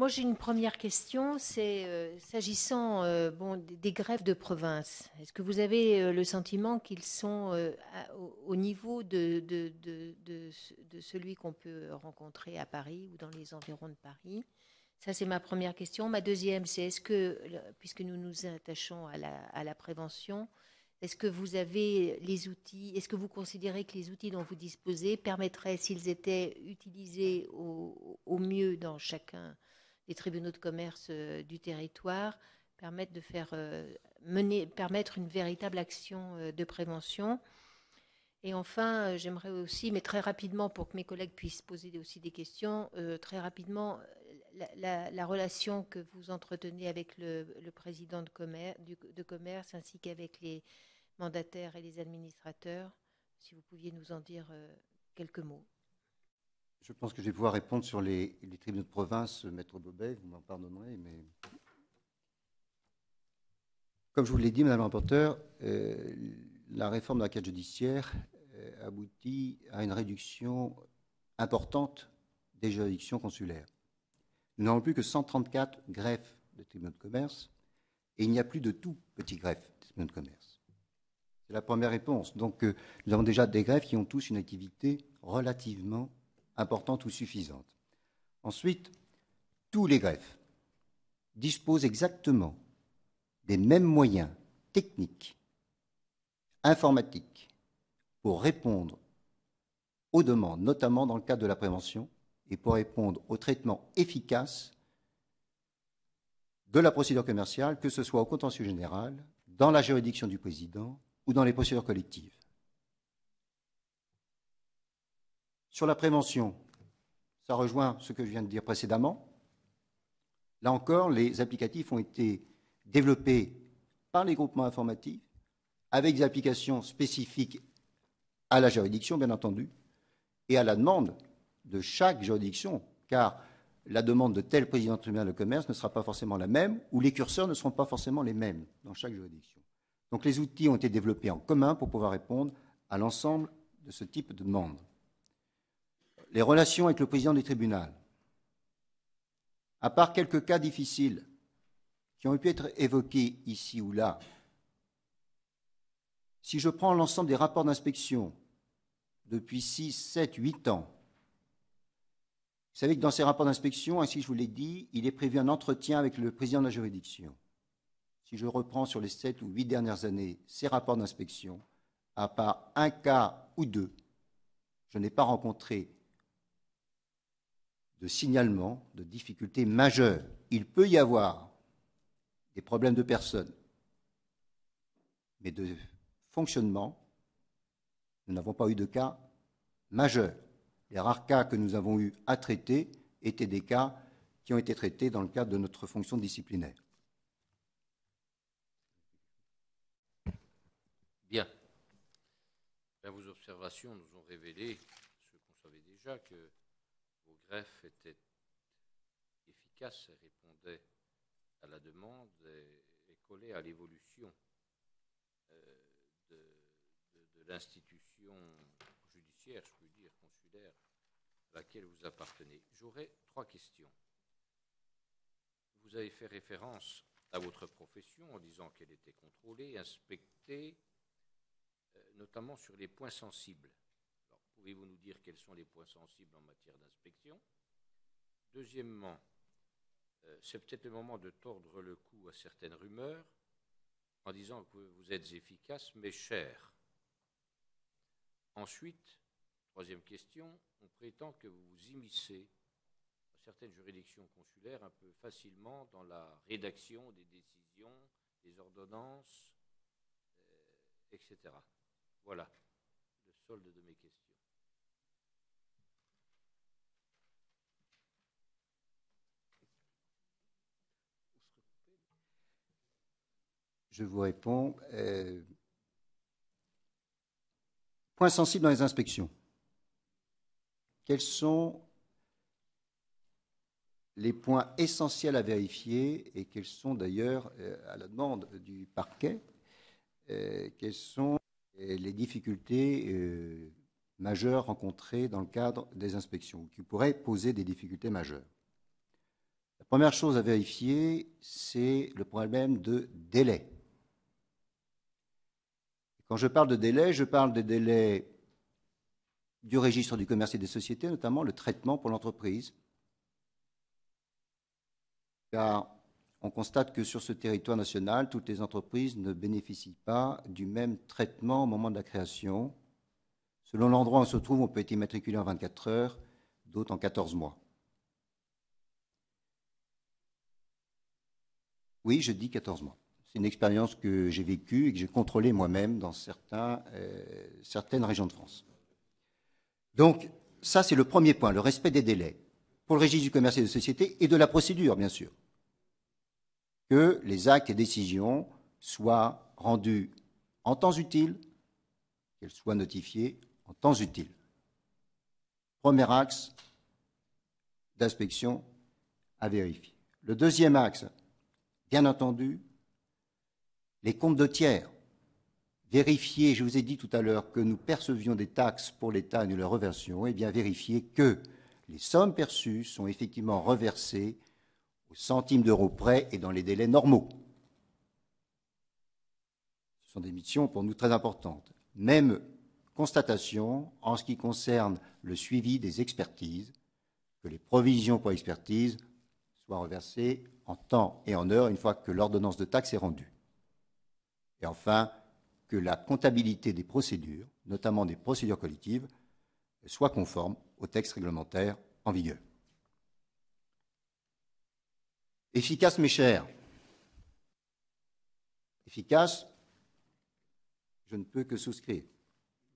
moi, j'ai une première question, c'est s'agissant des greffes de province. Est-ce que vous avez le sentiment qu'ils sont au niveau de celui qu'on peut rencontrer à Paris ou dans les environs de Paris? Ça, c'est ma première question. Ma deuxième, c'est est-ce que, puisque nous nous attachons à la prévention, est-ce que vous avez les outils, est-ce que vous considérez que les outils dont vous disposez permettraient, s'ils étaient utilisés au mieux dans chacun des tribunaux de commerce du territoire, permettre de permettre une véritable action de prévention? Et enfin, j'aimerais aussi, mais très rapidement, pour que mes collègues puissent poser aussi des questions, très rapidement, la relation que vous entretenez avec le président de commerce ainsi qu'avec les mandataires et les administrateurs, si vous pouviez nous en dire quelques mots. Je pense que je vais pouvoir répondre sur les tribunaux de province, Maître Bobet, vous m'en pardonnerez, mais comme je vous l'ai dit, Madame la rapporteure, la réforme de la carte judiciaire aboutit à une réduction importante des juridictions consulaires. Nous n'avons plus que 134 greffes de tribunaux de commerce et il n'y a plus de tout petit greffe de tribunaux de commerce. C'est la première réponse. Donc, nous avons déjà des greffes qui ont tous une activité relativement importante ou suffisante. Ensuite, tous les greffes disposent exactement des mêmes moyens techniques, informatiques, pour répondre aux demandes, notamment dans le cadre de la prévention, et pour répondre au traitement efficace de la procédure commerciale, que ce soit au contentieux général, dans la juridiction du président ou dans les procédures collectives. Sur la prévention, ça rejoint ce que je viens de dire précédemment. Là encore, les applicatifs ont été développés par les groupements informatifs, avec des applications spécifiques à la juridiction, bien entendu, et à la demande de chaque juridiction, car la demande de tel président de tribunal de commerce ne sera pas forcément la même, ou les curseurs ne seront pas forcément les mêmes dans chaque juridiction. Donc les outils ont été développés en commun pour pouvoir répondre à l'ensemble de ce type de demande. Les relations avec le président du tribunal, à part quelques cas difficiles qui ont pu être évoqués ici ou là, si je prends l'ensemble des rapports d'inspection depuis 6, 7, 8 ans, vous savez que dans ces rapports d'inspection, ainsi que je vous l'ai dit, il est prévu un entretien avec le président de la juridiction. Si je reprends sur les 7 ou 8 dernières années ces rapports d'inspection, à part un cas ou deux, je n'ai pas rencontré de signalement de difficultés majeures. Il peut y avoir des problèmes de personnes, mais de fonctionnement, nous n'avons pas eu de cas majeurs. Les rares cas que nous avons eu à traiter étaient des cas qui ont été traités dans le cadre de notre fonction disciplinaire. Bien. Vos observations nous ont révélé ce qu'on savait déjà, que vos greffes étaient efficaces et répondaient à la demande et collaient à l'évolution de l'institution judiciaire, je peux dire, consulaire, à laquelle vous appartenez. J'aurais 3 questions. Vous avez fait référence à votre profession en disant qu'elle était contrôlée, inspectée, notamment sur les points sensibles. Alors, pouvez-vous nous dire quels sont les points sensibles en matière d'inspection? Deuxièmement, c'est peut-être le moment de tordre le cou à certaines rumeurs en disant que vous êtes efficace mais cher. Ensuite, troisième question, on prétend que vous vous immiscez dans certaines juridictions consulaires un peu facilement dans la rédaction des décisions, des ordonnances, etc. Voilà le solde de mes questions. Je vous réponds. Point sensible dans les inspections. Quels sont les points essentiels à vérifier et quels sont d'ailleurs, à la demande du parquet, quelles sont les difficultés majeures rencontrées dans le cadre des inspections, qui pourraient poser des difficultés majeures. La première chose à vérifier, c'est le problème de délai. Quand je parle de délai, je parle des délais du registre du commerce et des sociétés, notamment le traitement pour l'entreprise. Car on constate que sur ce territoire national, toutes les entreprises ne bénéficient pas du même traitement au moment de la création. Selon l'endroit où on se trouve, on peut être immatriculé en 24 heures, d'autres en 14 mois. Oui, je dis 14 mois. C'est une expérience que j'ai vécue et que j'ai contrôlée moi-même dans certaines régions de France. Donc, ça, c'est le premier point, le respect des délais, pour le registre du commerce et des sociétés et de la procédure, bien sûr. Que les actes et décisions soient rendus en temps utile, qu'elles soient notifiées en temps utile. Premier axe d'inspection à vérifier. Le deuxième axe, bien entendu, les comptes de tiers. Vérifier, je vous ai dit tout à l'heure que nous percevions des taxes pour l'État et nous les reversions, et bien vérifier que les sommes perçues sont effectivement reversées aux centimes d'euros près et dans les délais normaux. Ce sont des missions pour nous très importantes. Même constatation en ce qui concerne le suivi des expertises, que les provisions pour expertise soient reversées en temps et en heure une fois que l'ordonnance de taxe est rendue. Et enfin, que la comptabilité des procédures, notamment des procédures collectives, soit conforme au texte réglementaire en vigueur. Efficace, mes chers. Efficace, je ne peux que souscrire.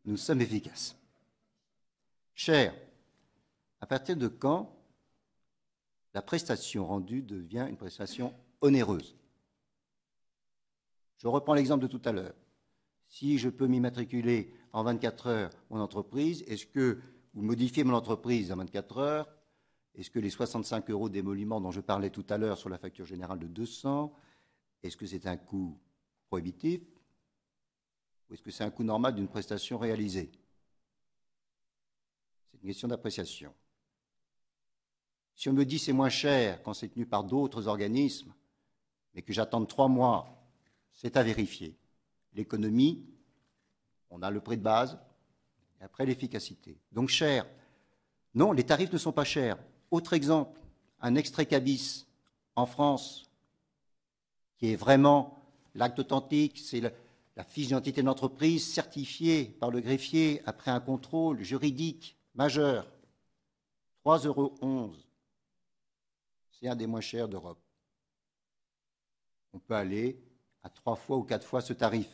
Nous sommes efficaces. Cher, à partir de quand la prestation rendue devient une prestation onéreuse? Je reprends l'exemple de tout à l'heure. Si je peux m'immatriculer en 24 heures mon entreprise, est-ce que vous modifiez mon entreprise en 24 heures? Est-ce que les 65 € d'émolument dont je parlais tout à l'heure sur la facture générale de 200, est-ce que c'est un coût prohibitif ou est-ce que c'est un coût normal d'une prestation réalisée? C'est une question d'appréciation. Si on me dit c'est moins cher quand c'est tenu par d'autres organismes, mais que j'attende 3 mois, c'est à vérifier. L'économie, on a le prix de base, et après l'efficacité. Donc cher. Non, les tarifs ne sont pas chers. Autre exemple, un extrait cabis en France, qui est vraiment l'acte authentique, c'est la fiche d'identité d'entreprise certifiée par le greffier après un contrôle juridique majeur. 3,11 €. C'est un des moins chers d'Europe. On peut aller à 3 fois ou 4 fois ce tarif.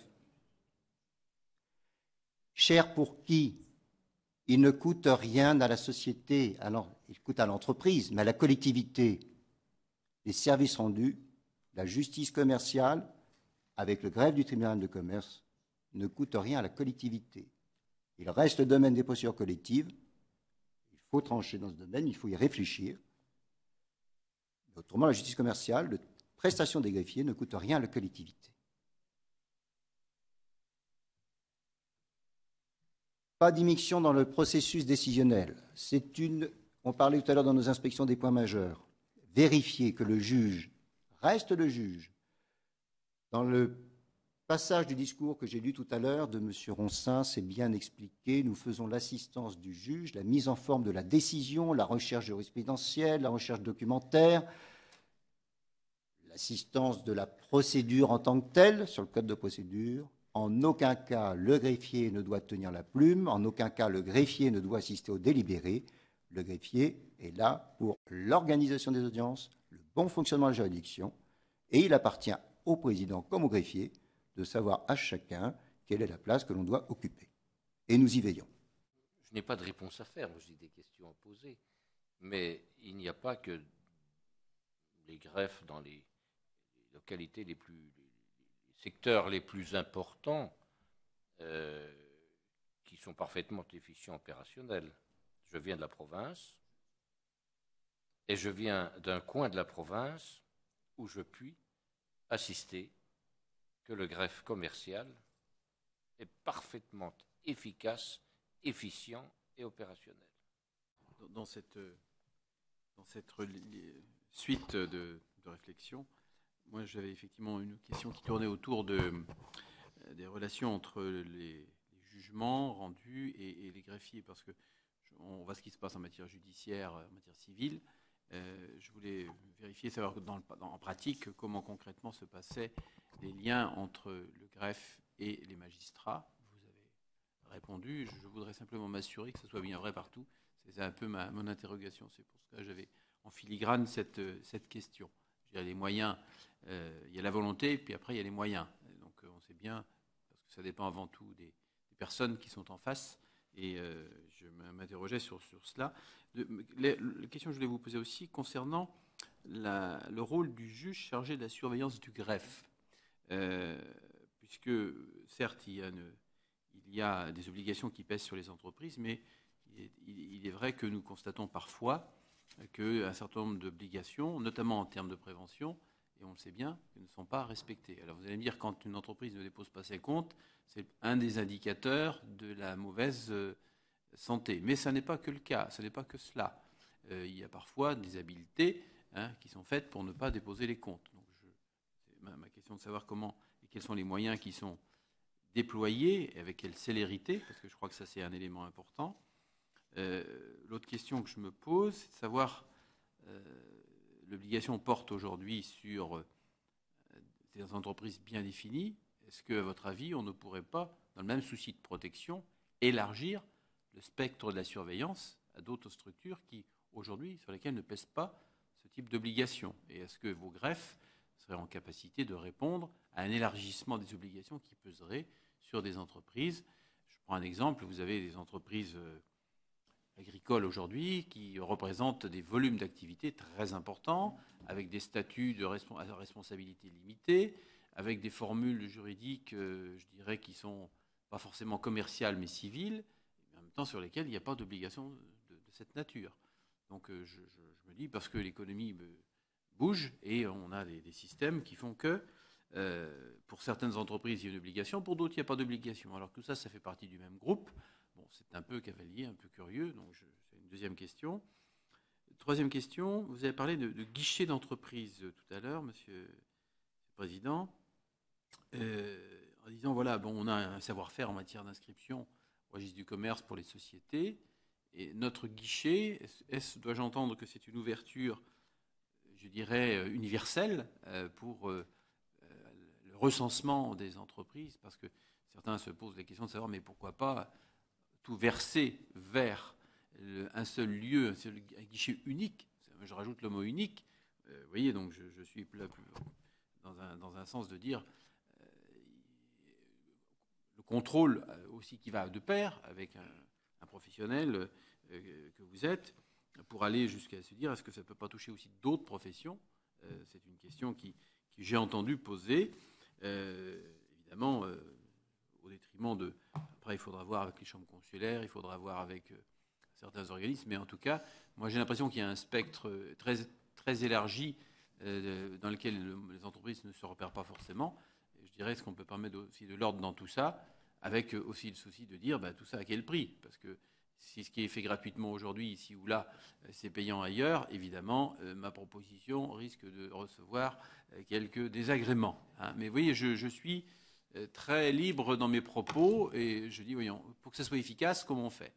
Cher pour qui? Il ne coûte rien à la société, alors il coûte à l'entreprise, mais à la collectivité. Les services rendus, la justice commerciale, avec le greffe du tribunal de commerce, ne coûte rien à la collectivité. Il reste le domaine des procédures collectives. Il faut trancher dans ce domaine, il faut y réfléchir. Autrement, la justice commerciale, la prestation des greffiers ne coûte rien à la collectivité. Pas d'immixtion dans le processus décisionnel. On parlait tout à l'heure dans nos inspections des points majeurs. Vérifier que le juge reste le juge. Dans le passage du discours que j'ai lu tout à l'heure de M. Ronsin, c'est bien expliqué. Nous faisons l'assistance du juge, la mise en forme de la décision, la recherche jurisprudentielle, la recherche documentaire, l'assistance de la procédure en tant que telle sur le code de procédure. En aucun cas, le greffier ne doit tenir la plume. En aucun cas, le greffier ne doit assister au délibéré. Le greffier est là pour l'organisation des audiences, le bon fonctionnement de la juridiction, et il appartient au président comme au greffier de savoir à chacun quelle est la place que l'on doit occuper. Et nous y veillons. Je n'ai pas de réponse à faire, j'ai des questions à poser, mais il n'y a pas que les greffes dans les localités les secteurs les plus importants qui sont parfaitement efficients opérationnels. Je viens de la province et je viens d'un coin de la province où je puis assister que le greffe commercial est parfaitement efficace, efficient et opérationnel. Dans cette suite de réflexion. Moi, j'avais effectivement une question qui tournait autour des relations entre les jugements rendus et les greffiers, parce que on voit ce qui se passe en matière judiciaire, en matière civile. Je voulais vérifier, savoir en pratique comment concrètement se passaient les liens entre le greffe et les magistrats. Vous avez répondu. Je voudrais simplement m'assurer que ce soit bien vrai partout. C'est un peu mon interrogation. C'est pour ça que j'avais en filigrane cette question. Il y a les moyens, il y a la volonté, puis après il y a les moyens. Donc on sait bien, parce que ça dépend avant tout des personnes qui sont en face. Et je m'interrogeais sur cela. La question que je voulais vous poser aussi concernant le rôle du juge chargé de la surveillance du greffe. Puisque, certes, il y a des obligations qui pèsent sur les entreprises, mais il est vrai que nous constatons parfois qu'un certain nombre d'obligations, notamment en termes de prévention, et on le sait bien, ne sont pas respectées. Alors vous allez me dire, quand une entreprise ne dépose pas ses comptes, c'est un des indicateurs de la mauvaise santé. Mais ça n'est pas que le cas, ce n'est pas que cela. Il y a parfois des habiletés qui sont faites pour ne pas déposer les comptes. Donc c'est ma question de savoir comment et quels sont les moyens qui sont déployés, et avec quelle célérité, parce que je crois que ça c'est un élément important. L'autre question que je me pose, c'est de savoir, l'obligation porte aujourd'hui sur des entreprises bien définies. Est-ce qu'à votre avis, on ne pourrait pas, dans le même souci de protection, élargir le spectre de la surveillance à d'autres structures qui, aujourd'hui, sur lesquelles ne pèsent pas ce type d'obligation? Et est-ce que vos greffes seraient en capacité de répondre à un élargissement des obligations qui peseraient sur des entreprises? Je prends un exemple, vous avez des entreprises agricoles aujourd'hui qui représentent des volumes d'activité très importants, avec des statuts de responsabilité limitée, avec des formules juridiques, je dirais, qui ne sont pas forcément commerciales mais civiles, et en même temps sur lesquelles il n'y a pas d'obligation de cette nature. Donc je me dis, parce que l'économie bouge et on a des systèmes qui font que pour certaines entreprises il y a une obligation, pour d'autres il n'y a pas d'obligation. Alors que tout ça, ça fait partie du même groupe. Bon, c'est un peu cavalier, un peu curieux, donc c'est une deuxième question. Troisième question, vous avez parlé de guichet d'entreprise tout à l'heure, Monsieur le Président, en disant, voilà, bon, on a un savoir-faire en matière d'inscription au registre du commerce pour les sociétés, et notre guichet, dois-je entendre que c'est une ouverture, je dirais, universelle pour le recensement des entreprises, parce que certains se posent la question de savoir, mais pourquoi pas tout verser vers un seul lieu, un guichet unique. Je rajoute le mot unique. Vous voyez, donc je suis dans un sens de dire le contrôle aussi qui va de pair avec un professionnel que vous êtes, pour aller jusqu'à se dire est-ce que ça ne peut pas toucher aussi d'autres professions? C'est une question que j'ai entendu poser, évidemment, au détriment de... Après, il faudra voir avec les chambres consulaires, il faudra voir avec certains organismes, mais en tout cas, moi j'ai l'impression qu'il y a un spectre très, très élargi dans lequel les entreprises ne se repèrent pas forcément. Et je dirais, est-ce qu'on peut permettre aussi de l'ordre dans tout ça, avec aussi le souci de dire tout ça à quel prix? Parce que si ce qui est fait gratuitement aujourd'hui, ici ou là, c'est payant ailleurs, évidemment, ma proposition risque de recevoir quelques désagréments. Mais vous voyez, je suis très libre dans mes propos et je dis, voyons, pour que ça soit efficace, comment on fait?